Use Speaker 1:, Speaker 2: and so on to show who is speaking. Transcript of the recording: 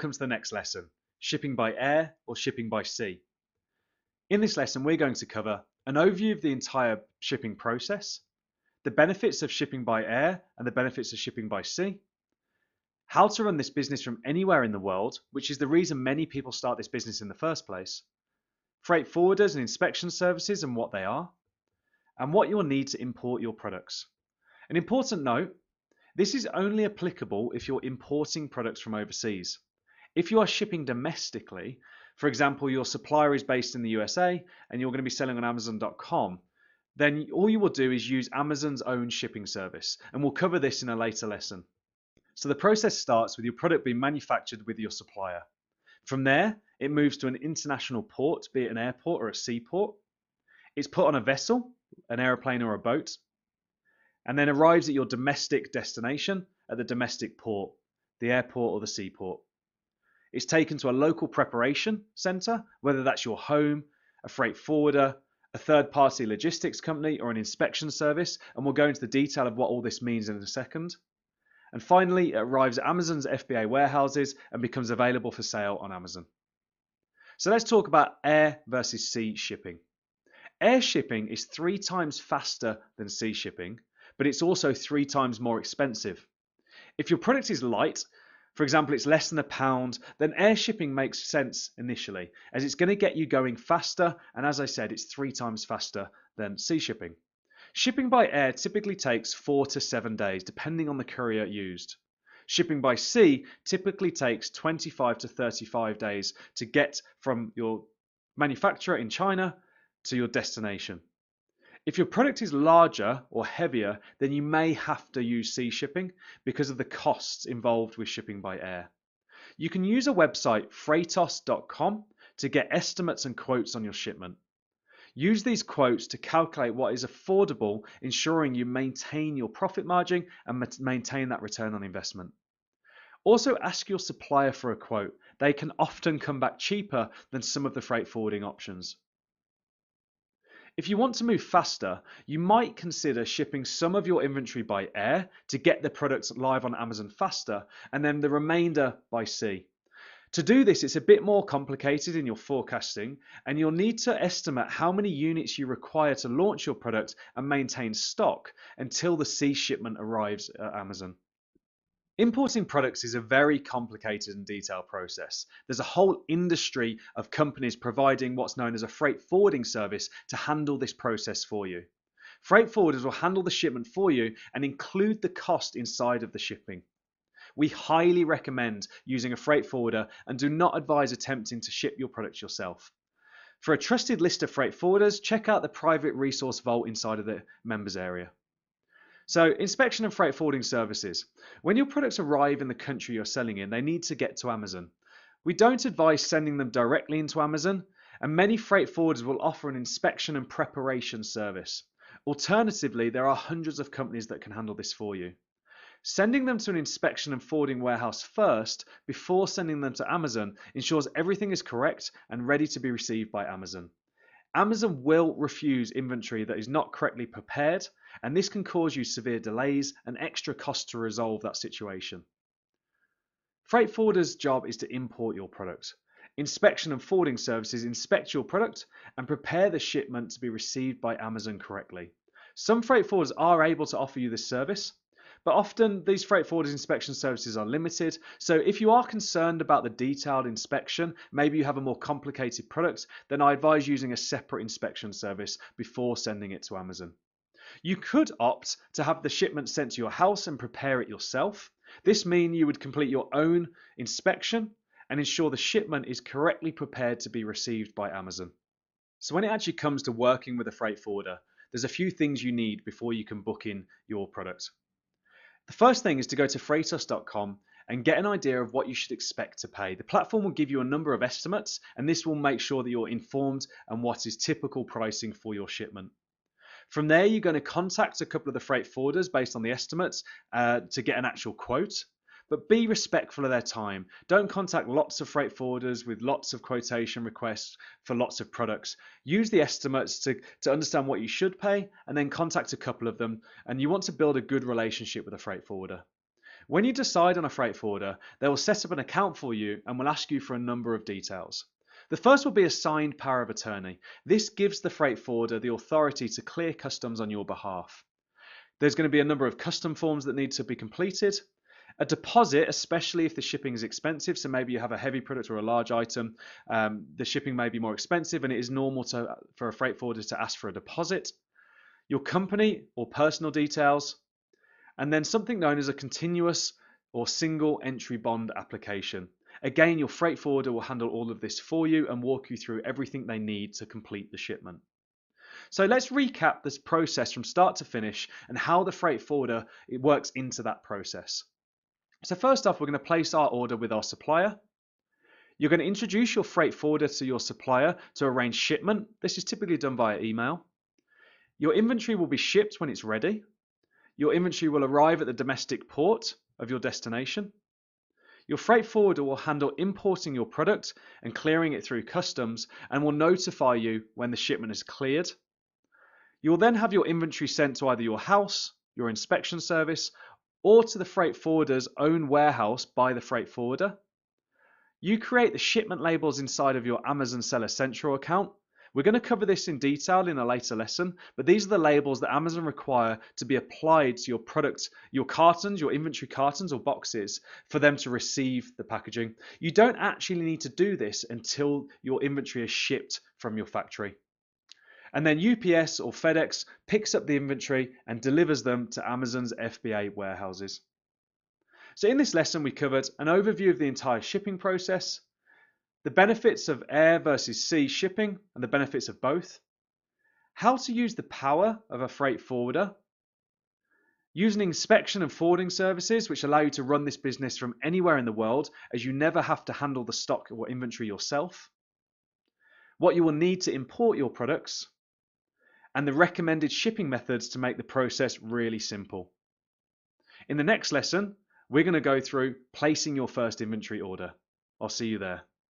Speaker 1: welcome to the next lesson, shipping by air or shipping by sea. In this lesson, we're going to cover an overview of the entire shipping process, the benefits of shipping by air and the benefits of shipping by sea, how to run this business from anywhere in the world, which is the reason many people start this business in the first place, freight forwarders and inspection services and what they are, and what you'll need to import your products. An important note, this is only applicable if you're importing products from overseas. If you are shipping domestically, for example, your supplier is based in the USA and you're going to be selling on Amazon.com, then all you will do is use Amazon's own shipping service, and we'll cover this in a later lesson. So the process starts with your product being manufactured with your supplier. From there, it moves to an international port, be it an airport or a seaport. It's put on a vessel, an aeroplane or a boat, and then arrives at your domestic destination at the domestic port, the airport or the seaport. It's taken to a local preparation center, whether that's your home, a freight forwarder, a third-party logistics company, or an inspection service, and we'll go into the detail of what all this means in a second. And finally, it arrives at Amazon's FBA warehouses and becomes available for sale on Amazon. So let's talk about air versus sea shipping. Air shipping is 3 times faster than sea shipping, but it's also 3 times more expensive. If your product is light, for example, it's less than a pound, then air shipping makes sense initially, as it's going to get you going faster, and as I said, it's 3 times faster than sea shipping. Shipping by air typically takes 4 to 7 days, depending on the courier used. Shipping by sea typically takes 25 to 35 days to get from your manufacturer in China to your destination. If your product is larger or heavier, then you may have to use sea shipping because of the costs involved with shipping by air. You can use a website, freightos.com, to get estimates and quotes on your shipment. Use these quotes to calculate what is affordable, ensuring you maintain your profit margin and maintain that return on investment. Also, ask your supplier for a quote. They can often come back cheaper than some of the freight forwarding options. If you want to move faster, you might consider shipping some of your inventory by air to get the products live on Amazon faster, and then the remainder by sea. To do this, it's a bit more complicated in your forecasting, and you'll need to estimate how many units you require to launch your product and maintain stock until the sea shipment arrives at Amazon. Importing products is a very complicated and detailed process. There's a whole industry of companies providing what's known as a freight forwarding service to handle this process for you. Freight forwarders will handle the shipment for you and include the cost inside of the shipping. We highly recommend using a freight forwarder and do not advise attempting to ship your products yourself. For a trusted list of freight forwarders, check out the private resource vault inside of the members area. So, inspection and freight forwarding services. When your products arrive in the country you're selling in, they need to get to Amazon. We don't advise sending them directly into Amazon, and many freight forwarders will offer an inspection and preparation service. Alternatively, there are hundreds of companies that can handle this for you. Sending them to an inspection and forwarding warehouse first, before sending them to Amazon, ensures everything is correct and ready to be received by Amazon. Amazon will refuse inventory that is not correctly prepared, and this can cause you severe delays and extra costs to resolve that situation. Freight forwarders' job is to import your product. Inspection and forwarding services inspect your product and prepare the shipment to be received by Amazon correctly. Some freight forwarders are able to offer you this service, but often these freight forwarders inspection services are limited. So if you are concerned about the detailed inspection, maybe you have a more complicated product, then I advise using a separate inspection service before sending it to Amazon. You could opt to have the shipment sent to your house and prepare it yourself. This means you would complete your own inspection and ensure the shipment is correctly prepared to be received by Amazon. So when it actually comes to working with a freight forwarder, there's a few things you need before you can book in your product. The first thing is to go to freightos.com and get an idea of what you should expect to pay. The platform will give you a number of estimates, and this will make sure that you're informed on what is typical pricing for your shipment. From there, you're going to contact a couple of the freight forwarders based on the estimates to get an actual quote. But be respectful of their time. Don't contact lots of freight forwarders with lots of quotation requests for lots of products. Use the estimates to understand what you should pay, and then contact a couple of them. And you want to build a good relationship with a freight forwarder. When you decide on a freight forwarder, they will set up an account for you and will ask you for a number of details. The first will be a signed power of attorney. This gives the freight forwarder the authority to clear customs on your behalf. There's going to be a number of custom forms that need to be completed. A deposit, especially if the shipping is expensive, so maybe you have a heavy product or a large item, the shipping may be more expensive and it is normal for a freight forwarder to ask for a deposit. Your company or personal details, and then something known as a continuous or single entry bond application. Again, your freight forwarder will handle all of this for you and walk you through everything they need to complete the shipment. So let's recap this process from start to finish and how the freight forwarder works into that process. So first off, we're going to place our order with our supplier. You're going to introduce your freight forwarder to your supplier to arrange shipment. This is typically done via email. Your inventory will be shipped when it's ready. Your inventory will arrive at the domestic port of your destination. Your freight forwarder will handle importing your product and clearing it through customs and will notify you when the shipment is cleared. You will then have your inventory sent to either your house, your inspection service, or to the freight forwarder's own warehouse by the freight forwarder. You create the shipment labels inside of your Amazon Seller Central account. We're going to cover this in detail in a later lesson, but these are the labels that Amazon require to be applied to your product, your cartons, your inventory cartons or boxes for them to receive the packaging. You don't actually need to do this until your inventory is shipped from your factory. And then UPS or FedEx picks up the inventory and delivers them to Amazon's FBA warehouses. So in this lesson, we covered an overview of the entire shipping process, the benefits of air versus sea shipping and the benefits of both, how to use the power of a freight forwarder, using inspection and forwarding services which allow you to run this business from anywhere in the world as you never have to handle the stock or inventory yourself, what you will need to import your products, and the recommended shipping methods to make the process really simple. In the next lesson, we're going to go through placing your first inventory order. I'll see you there.